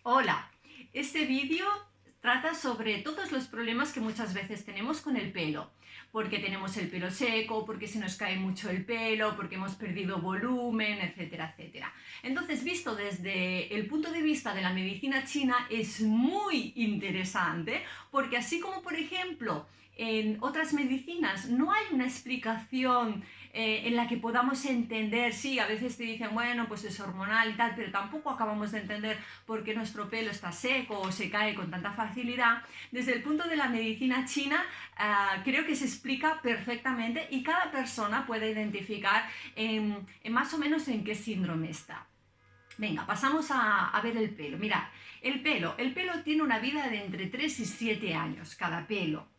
Hola, este vídeo trata sobre todos los problemas que muchas veces tenemos con el pelo, porque tenemos el pelo seco, porque se nos cae mucho el pelo, porque hemos perdido volumen, etcétera, etcétera. Entonces, visto desde el punto de vista de la medicina china, es muy interesante, porque así como, por ejemplo, en otras medicinas no hay una explicación en la que podamos entender, sí, a veces te dicen, bueno, pues es hormonal y tal, pero tampoco acabamos de entender por qué nuestro pelo está seco o se cae con tanta facilidad. Desde el punto de la medicina china, creo que se explica perfectamente y cada persona puede identificar en más o menos en qué síndrome está. Venga, pasamos a ver el pelo. Mirad, el pelo tiene una vida de entre 3 y 7 años, cada pelo.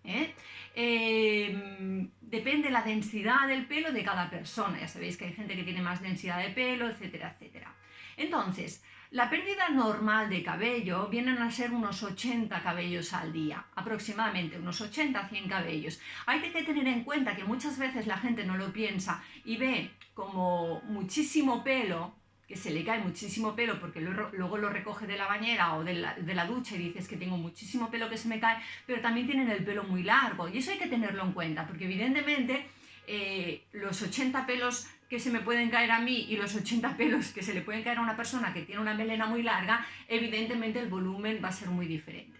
Depende la densidad del pelo de cada persona. Ya sabéis que hay gente que tiene más densidad de pelo, etcétera, etcétera. Entonces, la pérdida normal de cabello vienen a ser unos 80 cabellos al día, aproximadamente, unos 80 a 100 cabellos. Hay que tener en cuenta que muchas veces la gente no lo piensa y ve como muchísimo pelo, que se le cae muchísimo pelo porque luego lo recoge de la bañera o de la ducha y dices que tengo muchísimo pelo que se me cae, pero también tienen el pelo muy largo y eso hay que tenerlo en cuenta porque evidentemente los 80 pelos que se me pueden caer a mí y los 80 pelos que se le pueden caer a una persona que tiene una melena muy larga, evidentemente el volumen va a ser muy diferente.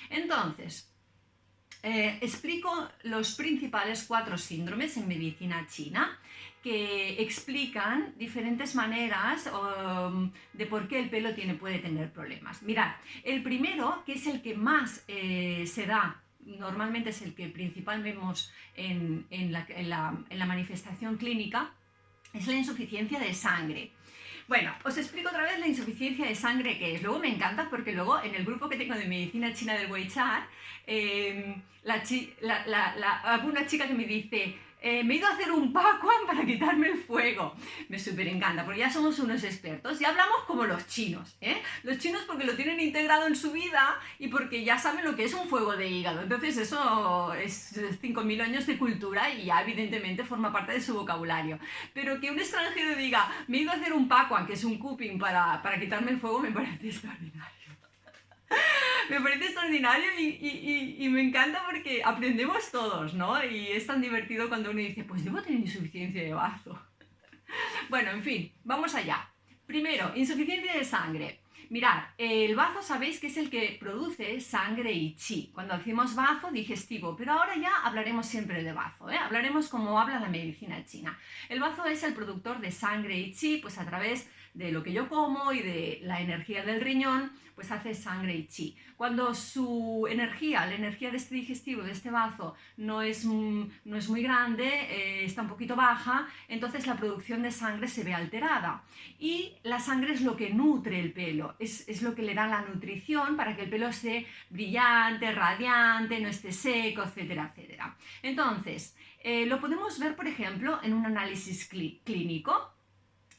Entonces, explico los principales 4 síndromes en medicina china que explican diferentes maneras de por qué el pelo puede tener problemas. Mirad, el primero, que es el que más se da, normalmente es el que principalmente vemos en la manifestación clínica, es la insuficiencia de sangre. Bueno, os explico otra vez la insuficiencia de sangre que es. Luego me encanta porque luego en el grupo que tengo de medicina china del WeChat, una chica que me dice, me he ido a hacer un Pacuan para quitarme el fuego. Me súper encanta, porque ya somos unos expertos y hablamos como los chinos, ¿eh? Los chinos porque lo tienen integrado en su vida y porque ya saben lo que es un fuego de hígado. Entonces eso es 5.000 años de cultura y ya evidentemente forma parte de su vocabulario. Pero que un extranjero diga, me he ido a hacer un Pacuan, que es un cupping para quitarme el fuego, me parece extraordinario. Me parece extraordinario y me encanta porque aprendemos todos, ¿no? Y es tan divertido cuando uno dice, pues debo tener insuficiencia de bazo. Bueno, en fin, vamos allá. Primero, insuficiencia de sangre. Mirad, el bazo sabéis que es el que produce sangre y chi. Cuando decimos bazo, digestivo, pero ahora ya hablaremos siempre de bazo, ¿eh? Hablaremos como habla la medicina china. El bazo es el productor de sangre y chi, pues a través de lo que yo como y de la energía del riñón, pues hace sangre y chi. Cuando su energía, la energía de este digestivo, de este bazo, no es muy grande, está un poquito baja, entonces la producción de sangre se ve alterada. Y la sangre es lo que nutre el pelo, es lo que le da la nutrición para que el pelo esté brillante, radiante, no esté seco, etcétera, etcétera. Entonces, lo podemos ver, por ejemplo, en un análisis clínico.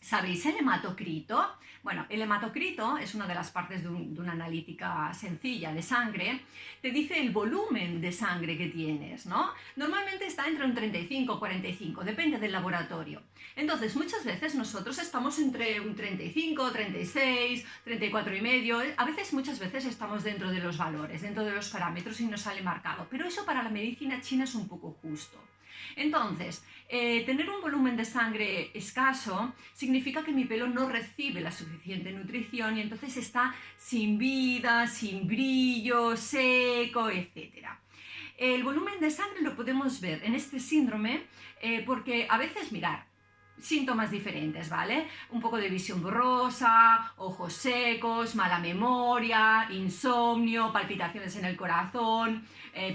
¿Sabéis el hematocrito? Bueno, el hematocrito es una de las partes de una analítica sencilla de sangre. Te dice el volumen de sangre que tienes, ¿no? Normalmente está entre un 35 y 45, depende del laboratorio. Entonces, muchas veces nosotros estamos entre un 35, 36, 34 y medio. A veces, muchas veces estamos dentro de los valores, dentro de los parámetros y nos sale marcado. Pero eso para la medicina china es un poco justo. Entonces, tener un volumen de sangre escaso significa que mi pelo no recibe la suficiente nutrición y entonces está sin vida, sin brillo, seco, etc. El volumen de sangre lo podemos ver en este síndrome porque a veces, mirad, síntomas diferentes, ¿vale? Un poco de visión borrosa, ojos secos, mala memoria, insomnio, palpitaciones en el corazón,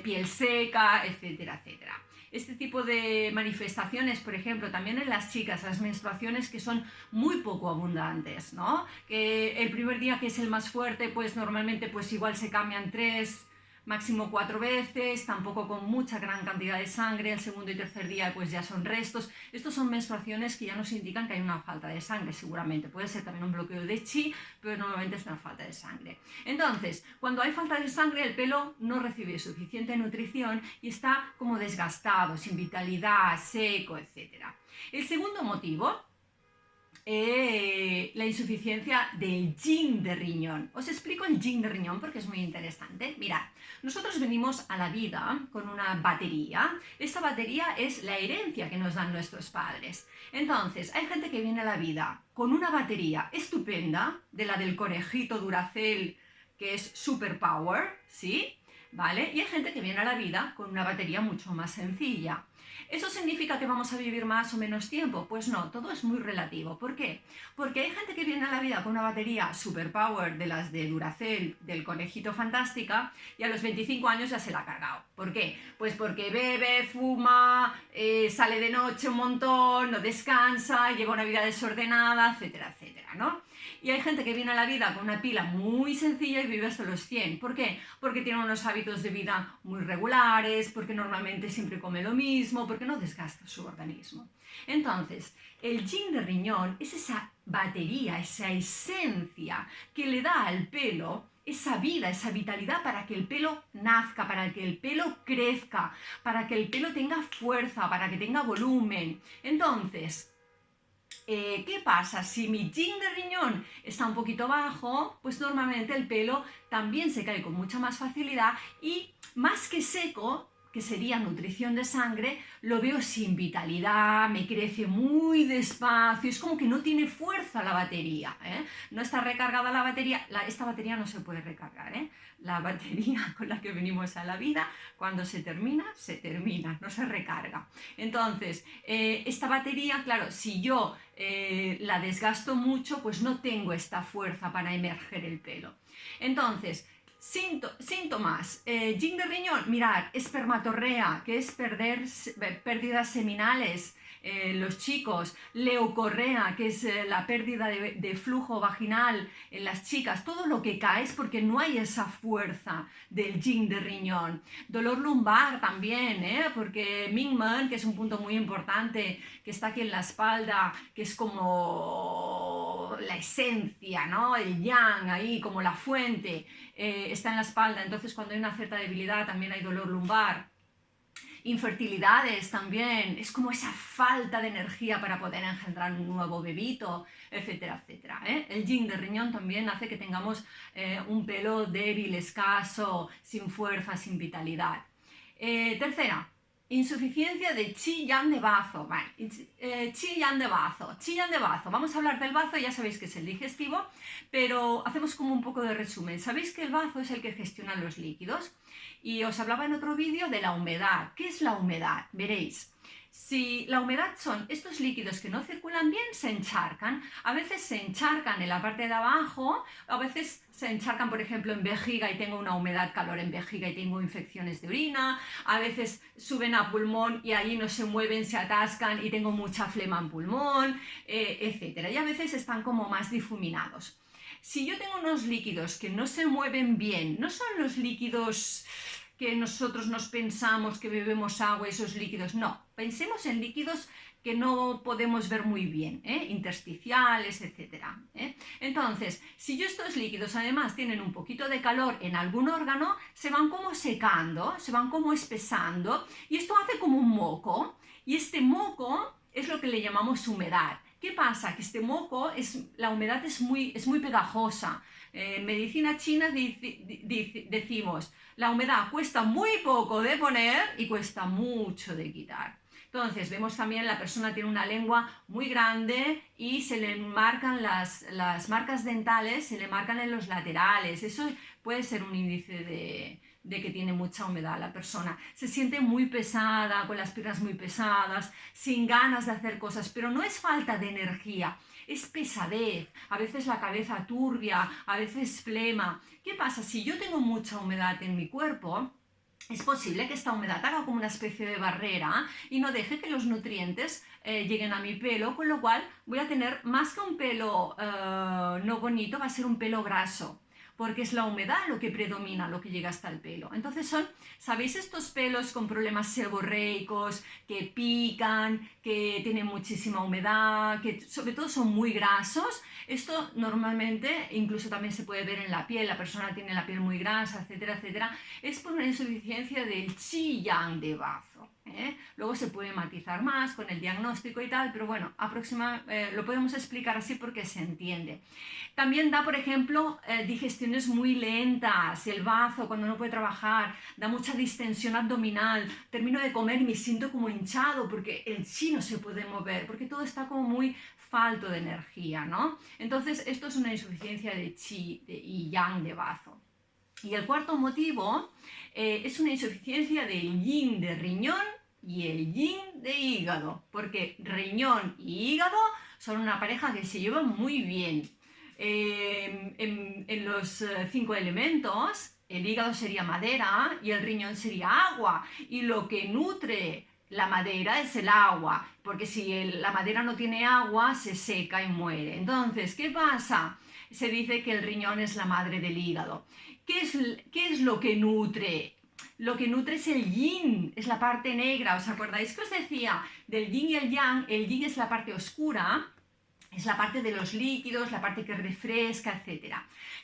piel seca, etcétera, etcétera. Este tipo de manifestaciones, por ejemplo, también en las chicas, las menstruaciones que son muy poco abundantes, ¿no? Que el primer día, que es el más fuerte, pues normalmente pues igual se cambian 3, máximo 4 veces, tampoco con mucha gran cantidad de sangre. El segundo y tercer día pues ya son restos. Estos son menstruaciones que ya nos indican que hay una falta de sangre, seguramente. Puede ser también un bloqueo de chi, pero normalmente es una falta de sangre. Entonces, cuando hay falta de sangre, el pelo no recibe suficiente nutrición y está como desgastado, sin vitalidad, seco, etc. El segundo motivo la insuficiencia del yin de riñón. Os explico el yin de riñón porque es muy interesante. Mirad, nosotros venimos a la vida con una batería. Esta batería es la herencia que nos dan nuestros padres. Entonces, hay gente que viene a la vida con una batería estupenda, de la del conejito Duracell, que es superpower, ¿sí? ¿Vale? Y hay gente que viene a la vida con una batería mucho más sencilla. ¿Eso significa que vamos a vivir más o menos tiempo? Pues no, todo es muy relativo. ¿Por qué? Porque hay gente que viene a la vida con una batería superpower de las de Duracell, del conejito fantástica, y a los 25 años ya se la ha cargado. ¿Por qué? Pues porque bebe, fuma, sale de noche un montón, no descansa, lleva una vida desordenada, etcétera, etcétera, ¿no? Y hay gente que viene a la vida con una pila muy sencilla y vive hasta los 100. ¿Por qué? Porque tiene unos hábitos de vida muy regulares, porque normalmente siempre come lo mismo, porque no desgasta su organismo. Entonces, el yin de riñón es esa batería, esa esencia que le da al pelo esa vida, esa vitalidad para que el pelo nazca, para que el pelo crezca, para que el pelo tenga fuerza, para que tenga volumen. Entonces, ¿qué pasa? Si mi yin de riñón está un poquito bajo, pues normalmente el pelo también se cae con mucha más facilidad y más que seco, que sería nutrición de sangre, lo veo sin vitalidad, me crece muy despacio, es como que no tiene fuerza la batería, ¿eh? No está recargada la batería, esta batería no se puede recargar, ¿eh? La batería con la que venimos a la vida, cuando se termina, no se recarga. Entonces, esta batería, claro, si yo la desgasto mucho, pues no tengo esta fuerza para emerger el pelo. Entonces, síntomas, yin de riñón, mirad, espermatorrea, que es pérdidas seminales, los chicos, leucorrea, que es la pérdida de flujo vaginal en las chicas, todo lo que cae es porque no hay esa fuerza del yin de riñón. Dolor lumbar también, porque Mingmen, que es un punto muy importante, que está aquí en la espalda, que es como la esencia, ¿no? El yang ahí, como la fuente, está en la espalda, entonces cuando hay una cierta debilidad también hay dolor lumbar. Infertilidades también, es como esa falta de energía para poder engendrar un nuevo bebito, etcétera, etcétera, ¿eh? El yin de riñón también hace que tengamos un pelo débil, escaso, sin fuerza, sin vitalidad. Tercera, insuficiencia de Qi Yang de bazo. Vale. Qi Yang de bazo. Qi Yang de bazo. Vamos a hablar del bazo, ya sabéis que es el digestivo, pero hacemos como un poco de resumen. Sabéis que el bazo es el que gestiona los líquidos. Y os hablaba en otro vídeo de la humedad. ¿Qué es la humedad? Veréis. Si la humedad son estos líquidos que no circulan bien, se encharcan. A veces se encharcan en la parte de abajo, a veces se encharcan, por ejemplo, en vejiga y tengo una humedad, calor en vejiga y tengo infecciones de orina. A veces suben a pulmón y ahí no se mueven, se atascan y tengo mucha flema en pulmón, etc. Y a veces están como más difuminados. Si yo tengo unos líquidos que no se mueven bien, no son los líquidos que nosotros nos pensamos que bebemos agua, esos líquidos, no, pensemos en líquidos que no podemos ver muy bien, intersticiales, etc. Entonces, si yo estos líquidos además tienen un poquito de calor en algún órgano, se van como secando, se van como espesando y esto hace como un moco y este moco es lo que le llamamos humedad. ¿Qué pasa? Que este moco, la humedad es muy pegajosa. En medicina china decimos, la humedad cuesta muy poco de poner y cuesta mucho de quitar. Entonces, vemos también la persona tiene una lengua muy grande y se le marcan las marcas dentales, se le marcan en los laterales. Eso puede ser un índice de que tiene mucha humedad la persona. Se siente muy pesada, con las piernas muy pesadas, sin ganas de hacer cosas, pero no es falta de energía, es pesadez, a veces la cabeza turbia, a veces flema. ¿Qué pasa? Si yo tengo mucha humedad en mi cuerpo, es posible que esta humedad haga como una especie de barrera y no deje que los nutrientes lleguen a mi pelo, con lo cual voy a tener más que un pelo no bonito, va a ser un pelo graso, porque es la humedad lo que predomina, lo que llega hasta el pelo. Entonces ¿sabéis estos pelos con problemas seborreicos, que pican, que tienen muchísima humedad, que sobre todo son muy grasos? Esto normalmente, incluso también se puede ver en la piel, la persona tiene la piel muy grasa, etcétera, etcétera, es por una insuficiencia del Qi Yang de bazo. Luego se puede matizar más con el diagnóstico y tal, pero bueno, lo podemos explicar así porque se entiende. También da, por ejemplo, digestiones muy lentas, el bazo cuando no puede trabajar, da mucha distensión abdominal, termino de comer y me siento como hinchado porque el chi no se puede mover, porque todo está como muy falto de energía, ¿no? Entonces, esto es una insuficiencia de chi y yang de bazo. Y el cuarto motivo es una insuficiencia del yin de riñón y el yin de hígado, porque riñón y hígado son una pareja que se llevan muy bien. En los 5 elementos, el hígado sería madera y el riñón sería agua, y lo que nutre la madera es el agua, porque si la madera no tiene agua, se seca y muere. Entonces, ¿qué pasa? Se dice que el riñón es la madre del hígado. ¿Qué es lo que nutre? Lo que nutre es el yin, es la parte negra. ¿Os acordáis que os decía del yin y el yang? El yin es la parte oscura, es la parte de los líquidos, la parte que refresca, etc.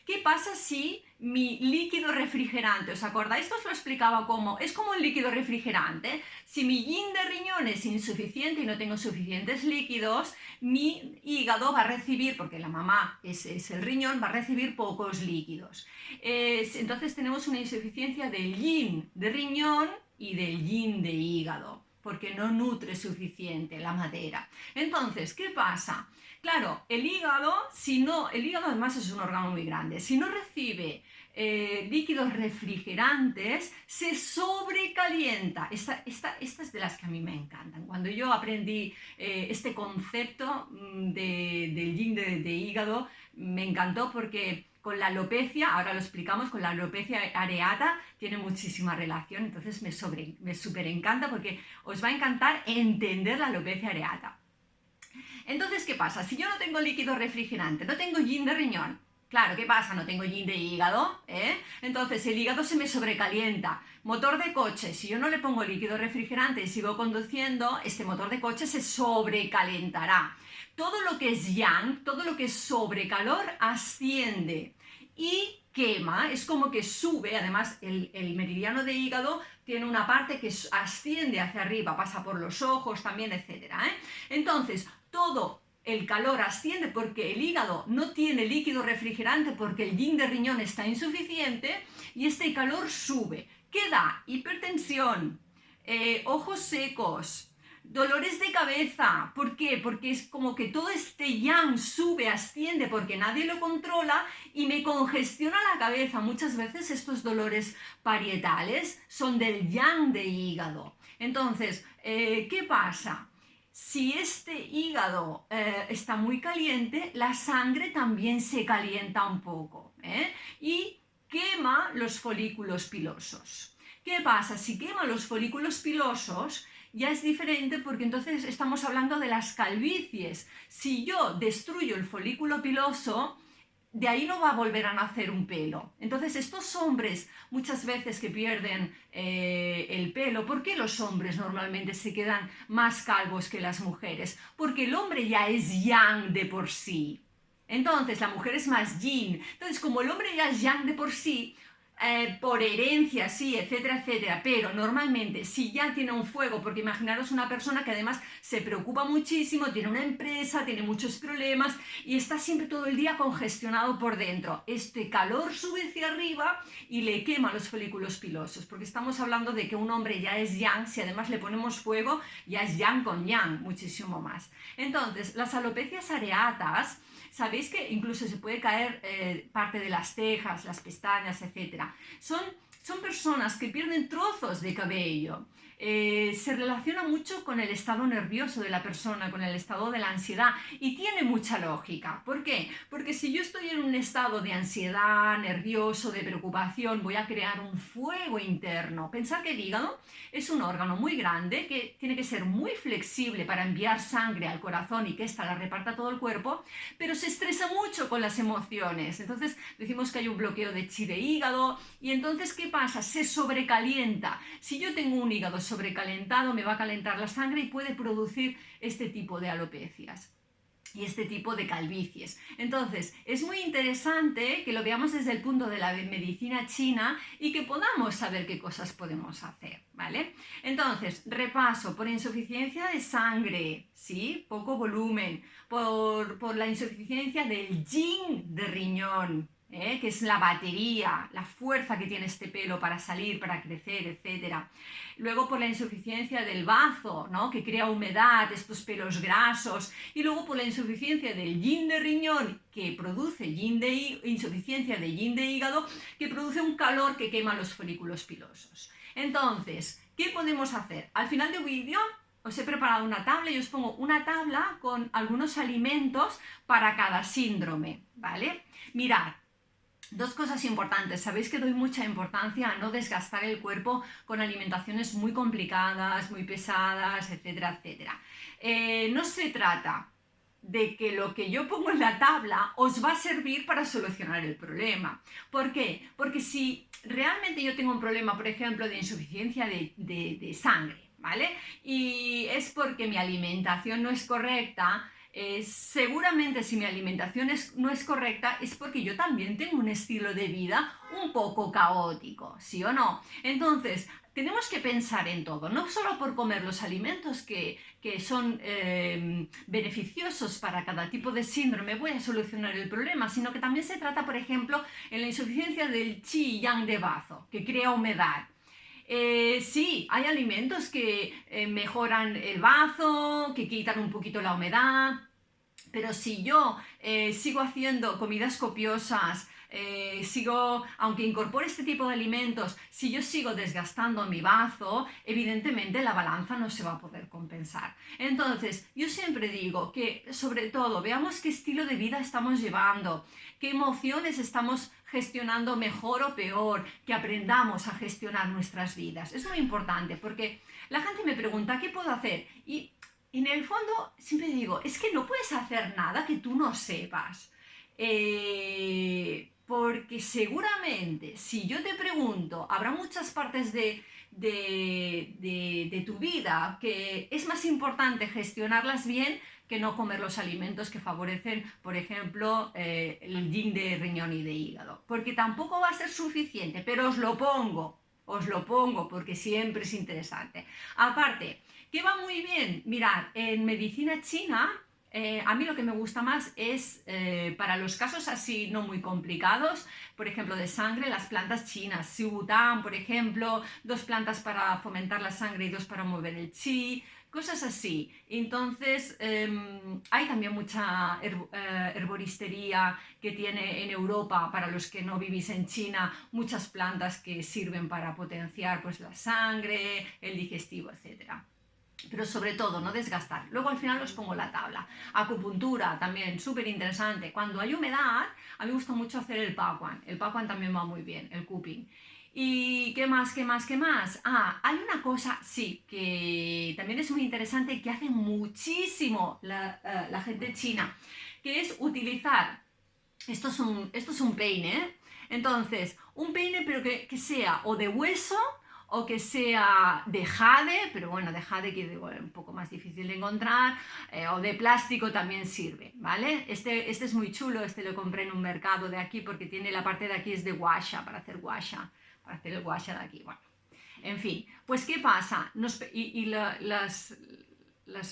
¿Qué pasa si mi líquido refrigerante, os acordáis que os lo explicaba cómo? Es como un líquido refrigerante. Si mi yin de riñón es insuficiente y no tengo suficientes líquidos, mi hígado va a recibir, porque la mamá es el riñón, va a recibir pocos líquidos. Entonces tenemos una insuficiencia del yin de riñón y del yin de hígado, porque no nutre suficiente la madera. Entonces, ¿qué pasa? Claro, el hígado además es un órgano muy grande, si no recibe líquidos refrigerantes, se sobrecalienta. Esta es de las que a mí me encantan. Cuando yo aprendí este concepto del yin de hígado, me encantó porque con la alopecia, ahora lo explicamos, con la alopecia areata tiene muchísima relación, entonces me súper encanta porque os va a encantar entender la alopecia areata. Entonces, ¿qué pasa? Si yo no tengo líquido refrigerante, no tengo yin de riñón, claro, ¿qué pasa? No tengo yin de hígado, Entonces el hígado se me sobrecalienta. Motor de coche, si yo no le pongo líquido refrigerante y sigo conduciendo, este motor de coche se sobrecalentará. Todo lo que es yang, todo lo que es sobrecalor, asciende y quema, es como que sube. Además el meridiano de hígado tiene una parte que asciende hacia arriba, pasa por los ojos también, etc. Entonces, todo el calor asciende porque el hígado no tiene líquido refrigerante, porque el yin de riñón está insuficiente, y este calor sube. ¿Qué da? Hipertensión, ojos secos, dolores de cabeza. ¿Por qué? Porque es como que todo este yang sube, asciende, porque nadie lo controla y me congestiona la cabeza. Muchas veces estos dolores parietales son del yang de hígado. Entonces, ¿qué pasa? Si este hígado está muy caliente, la sangre también se calienta un poco, y quema los folículos pilosos. ¿Qué pasa? Si quema los folículos pilosos, ya es diferente, porque entonces estamos hablando de las calvicies. Si yo destruyo el folículo piloso, de ahí no va a volver a nacer un pelo. Entonces, estos hombres muchas veces que pierden el pelo, ¿por qué los hombres normalmente se quedan más calvos que las mujeres? Porque el hombre ya es yang de por sí. Entonces, la mujer es más yin. Entonces, como el hombre ya es yang de por sí, por herencia, sí, etcétera, etcétera, pero normalmente si ya tiene un fuego, porque imaginaros una persona que además se preocupa muchísimo, tiene una empresa, tiene muchos problemas y está siempre todo el día congestionado por dentro, este calor sube hacia arriba y le quema los folículos pilosos, porque estamos hablando de que un hombre ya es yang, si además le ponemos fuego, ya es yang con yang, muchísimo más. Entonces, las alopecias areatas, sabéis que incluso se puede caer parte de las cejas, las pestañas, etc. Son personas que pierden trozos de cabello. Se relaciona mucho con el estado nervioso de la persona, con el estado de la ansiedad, y tiene mucha lógica. ¿Por qué? Porque si yo estoy en un estado de ansiedad, nervioso, de preocupación, voy a crear un fuego interno. Pensar que el hígado es un órgano muy grande que tiene que ser muy flexible para enviar sangre al corazón y que ésta la reparta a todo el cuerpo, pero se estresa mucho con las emociones. Entonces decimos que hay un bloqueo de chi de hígado, y entonces ¿qué pasa? Se sobrecalienta. Si yo tengo un hígado sobrecalentado, me va a calentar la sangre y puede producir este tipo de alopecias. y este tipo de calvicies. Entonces, es muy interesante que lo veamos desde el punto de la medicina china y que podamos saber qué cosas podemos hacer, ¿vale? Entonces, repaso, por insuficiencia de sangre, ¿sí? Poco volumen, por la insuficiencia del yin de riñón, que es la batería, la fuerza que tiene este pelo para salir, para crecer, etc. Luego por la insuficiencia del bazo, ¿no? Que crea humedad, estos pelos grasos, y luego por la insuficiencia del yin de riñón, que produce insuficiencia de yin de hígado, que produce un calor que quema los folículos pilosos. Entonces, ¿qué podemos hacer? Al final del vídeo os he preparado una tabla y os pongo una tabla con algunos alimentos para cada síndrome, ¿vale? Mirad, dos cosas importantes. Sabéis que doy mucha importancia a no desgastar el cuerpo con alimentaciones muy complicadas, muy pesadas, etcétera, etcétera. No se trata de que lo que yo pongo en la tabla os va a servir para solucionar el problema. ¿Por qué? Porque si realmente yo tengo un problema, por ejemplo, de insuficiencia de sangre, ¿vale? Y es porque mi alimentación no es correcta, seguramente si mi alimentación no es correcta es porque yo también tengo un estilo de vida un poco caótico, ¿sí o no? Entonces, tenemos que pensar en todo, no solo por comer los alimentos que son beneficiosos para cada tipo de síndrome voy a solucionar el problema, sino que también se trata, por ejemplo, en la insuficiencia del qi y yang de bazo, que crea humedad. Sí, hay alimentos que mejoran el bazo, que quitan un poquito la humedad, pero si yo sigo haciendo comidas copiosas, aunque incorpore este tipo de alimentos, si yo sigo desgastando mi bazo, evidentemente la balanza no se va a poder compensar. Entonces, yo siempre digo que, sobre todo, veamos qué estilo de vida estamos llevando, qué emociones estamos gestionando mejor o peor, que aprendamos a gestionar nuestras vidas. Es muy importante porque la gente me pregunta, ¿qué puedo hacer? Y en el fondo siempre digo, es que no puedes hacer nada que tú no sepas. Porque seguramente, si yo te pregunto, habrá muchas partes de tu vida que es más importante gestionarlas bien que no comer los alimentos que favorecen, por ejemplo, el yin de riñón y de hígado. Porque tampoco va a ser suficiente, pero os lo pongo porque siempre es interesante. Aparte, ¿qué va muy bien? Mirad, en medicina china, a mí lo que me gusta más es, para los casos así no muy complicados, por ejemplo de sangre, las plantas chinas, Sibután, por ejemplo, 2 plantas para fomentar la sangre y 2 para mover el chi, cosas así. Entonces, hay también mucha herboristería que tiene en Europa, para los que no vivís en China, muchas plantas que sirven para potenciar pues, la sangre, el digestivo, etcétera. Pero sobre todo, no desgastar. Luego al final os pongo la tabla. Acupuntura también, súper interesante. Cuando hay humedad, a mí me gusta mucho hacer el Pacuan. El Pacuan también va muy bien, el cupping. ¿Y qué más, qué más, qué más? Hay una cosa, sí, que también es muy interesante y que hace muchísimo la gente china, que es utilizar, esto es un peine, ¿eh? Entonces, un peine pero que sea o de hueso o que sea de jade, pero bueno, de jade que es un poco más difícil de encontrar, o de plástico también sirve, ¿vale? Este es muy chulo, este lo compré en un mercado de aquí porque tiene la parte de aquí es de guasha, para hacer guasha, para hacer el guasha de aquí, bueno. En fin, pues ¿qué pasa?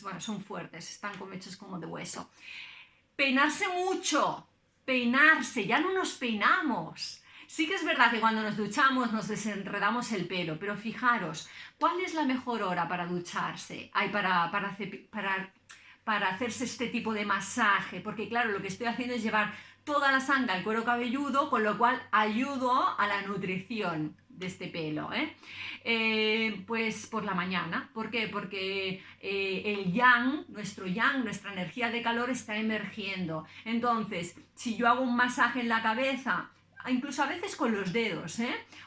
Bueno, son fuertes, están como hechos como de hueso. Peinarse mucho, peinarse, ya no nos peinamos. Sí que es verdad que cuando nos duchamos nos desenredamos el pelo, pero fijaros, ¿cuál es la mejor hora para ducharse? Para hacerse este tipo de masaje, porque claro, lo que estoy haciendo es llevar toda la sangre al cuero cabelludo, con lo cual ayudo a la nutrición de este pelo, pues por la mañana. ¿Por qué? Porque el yang, nuestra energía de calor está emergiendo. Entonces, si yo hago un masaje en la cabeza, incluso a veces con los dedos,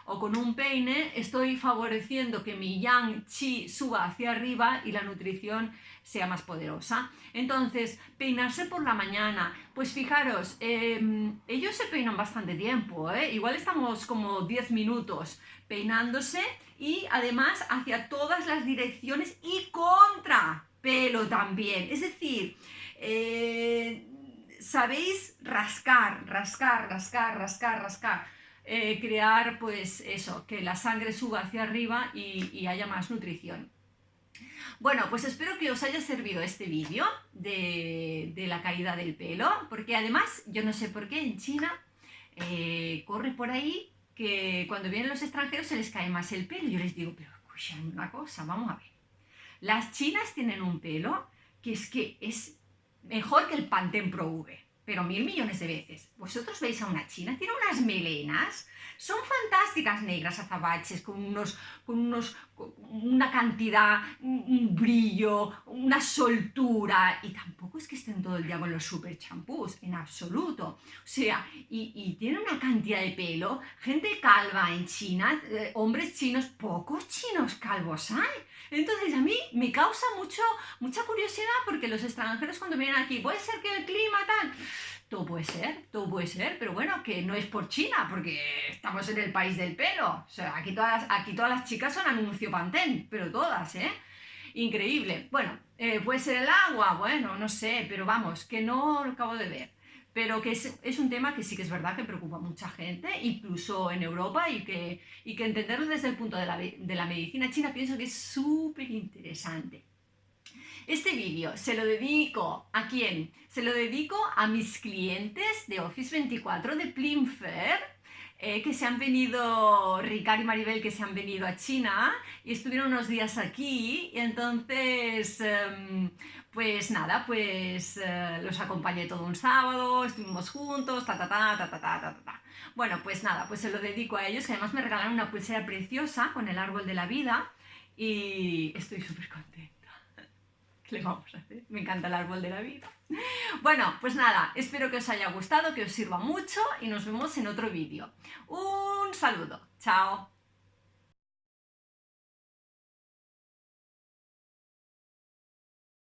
o con un peine, estoy favoreciendo que mi yang chi suba hacia arriba y la nutrición sea más poderosa. Entonces, peinarse por la mañana, pues fijaros, ellos se peinan bastante tiempo, igual estamos como 10 minutos peinándose, y además hacia todas las direcciones y contra pelo también, es decir, sabéis rascar, rascar, rascar, rascar, rascar. Crear, pues eso, que la sangre suba hacia arriba y haya más nutrición. Bueno, pues espero que os haya servido este vídeo de la caída del pelo, porque además, yo no sé por qué en China corre por ahí que cuando vienen los extranjeros se les cae más el pelo. Yo les digo, pero escuchen una cosa, vamos a ver. Las chinas tienen un pelo que es mejor que el Pantene Pro V, pero 1000 millones de veces. Vosotros veis a una china, tiene unas melenas, son fantásticas, negras, azabaches, con una cantidad, un brillo, una soltura, y tampoco es que estén todo el día con los super champús, en absoluto. O sea, y tienen una cantidad de pelo, gente calva en China, hombres chinos, pocos chinos calvos hay. Entonces a mí me causa mucha curiosidad porque los extranjeros cuando vienen aquí, puede ser que el clima tal, todo puede ser, pero bueno, que no es por China, porque estamos en el país del pelo. O sea, aquí todas las chicas son anuncio Pantene, pero todas, ¿eh? Increíble. Bueno, puede ser el agua, bueno, no sé, pero vamos, que no lo acabo de ver. Pero que es un tema que sí que es verdad que preocupa a mucha gente, incluso en Europa, y que entenderlo desde el punto de la medicina china pienso que es súper interesante. Este vídeo se lo dedico ¿a quién? Se lo dedico a mis clientes de Office 24 de Plimfer, que se han venido, Ricard y Maribel, que se han venido a China y estuvieron unos días aquí, y entonces pues nada, pues los acompañé todo un sábado, estuvimos juntos, ta ta ta ta ta ta ta ta. Bueno, pues nada, pues se lo dedico a ellos, que además me regalaron una pulsera preciosa con el árbol de la vida y estoy súper contenta. ¿Qué le vamos a hacer? Me encanta el árbol de la vida. Bueno, pues nada, espero que os haya gustado, que os sirva mucho y nos vemos en otro vídeo. Un saludo, chao.